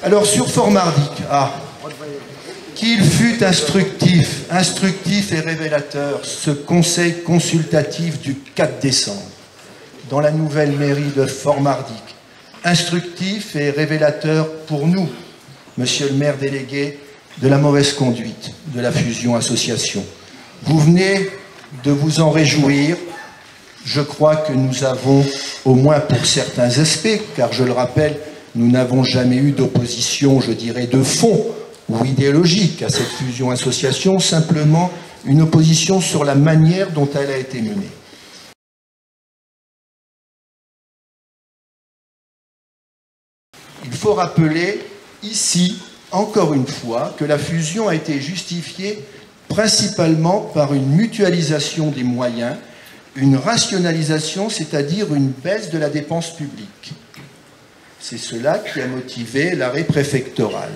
Alors sur Fort-Mardic, qu'il fut instructif et révélateur, ce conseil consultatif du 4 décembre, dans la nouvelle mairie de Fort-Mardic. Instructif et révélateur pour nous, monsieur le maire délégué, de la mauvaise conduite de la fusion-association. Vous venez de vous en réjouir. Je crois que nous avons, au moins pour certains aspects, car je le rappelle, nous n'avons jamais eu d'opposition, je dirais, de fond ou idéologique à cette fusion-association, simplement une opposition sur la manière dont elle a été menée. Il faut rappeler ici, encore une fois, que la fusion a été justifiée principalement par une mutualisation des moyens, une rationalisation, c'est-à-dire une baisse de la dépense publique. C'est cela qui a motivé l'arrêt préfectoral.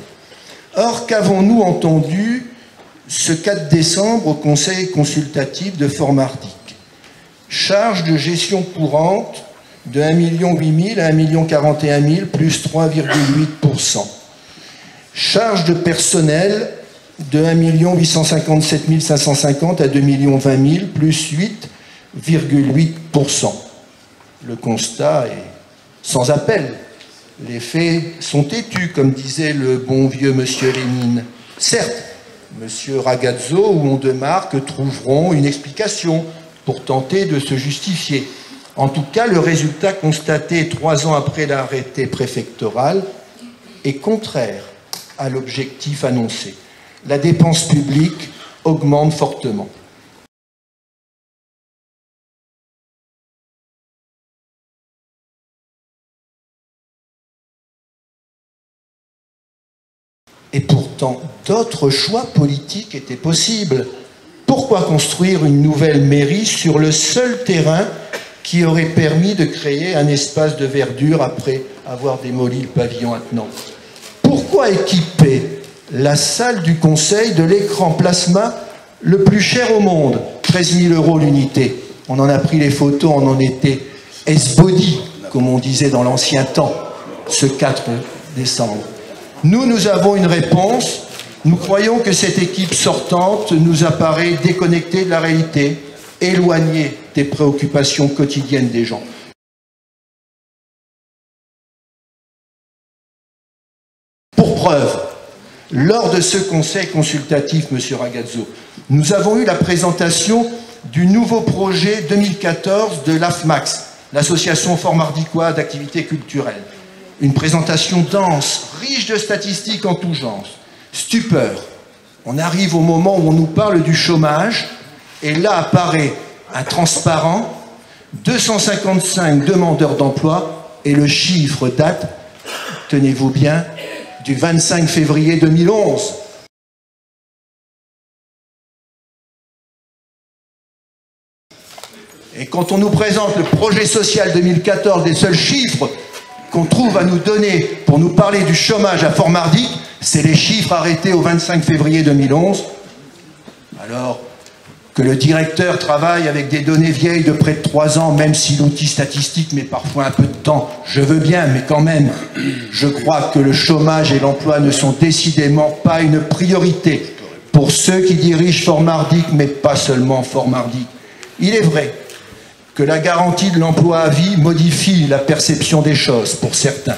Or, qu'avons-nous entendu ce 4 décembre au Conseil consultatif de Fort-Mardic? Charge de gestion courante de 1 800 000 à 1 041 000, plus 3,8%. Charge de personnel de 1 857 550 à 2 020 000, plus 8,8%. Le constat est sans appel. Les faits sont têtus, comme disait le bon vieux monsieur Lénine. Certes, monsieur Ragazzo ou Ondemarque trouveront une explication pour tenter de se justifier. En tout cas, le résultat constaté 3 ans après l'arrêté préfectoral est contraire à l'objectif annoncé. La dépense publique augmente fortement. Et pourtant, d'autres choix politiques étaient possibles. Pourquoi construire une nouvelle mairie sur le seul terrain qui aurait permis de créer un espace de verdure après avoir démoli le pavillon attenant? Pourquoi équiper la salle du conseil de l'écran plasma le plus cher au monde, 13 000 € l'unité? On en a pris les photos, on en était esbody, comme on disait dans l'ancien temps, ce 4 décembre. Nous avons une réponse. Nous croyons que cette équipe sortante nous apparaît déconnectée de la réalité, éloignée des préoccupations quotidiennes des gens. Pour preuve, lors de ce conseil consultatif, monsieur Ragazzo, nous avons eu la présentation du nouveau projet 2014 de l'AFMAX, l'association Fort-Mardicoise d'activités culturelles. Une présentation dense, riche de statistiques en tout genre. Stupeur. On arrive au moment où on nous parle du chômage, et là apparaît un transparent, 255 demandeurs d'emploi, et le chiffre date, tenez-vous bien, du 25 février 2011. Et quand on nous présente le projet social 2014, les seuls chiffres qu'on trouve à nous donner pour nous parler du chômage à Fort-Mardic, c'est les chiffres arrêtés au 25 février 2011. Alors que le directeur travaille avec des données vieilles de près de 3 ans, même si l'outil statistique met parfois un peu de temps, je veux bien, mais quand même, je crois que le chômage et l'emploi ne sont décidément pas une priorité pour ceux qui dirigent Fort-Mardic, mais pas seulement Fort-Mardic. Il est vrai que la garantie de l'emploi à vie modifie la perception des choses pour certains.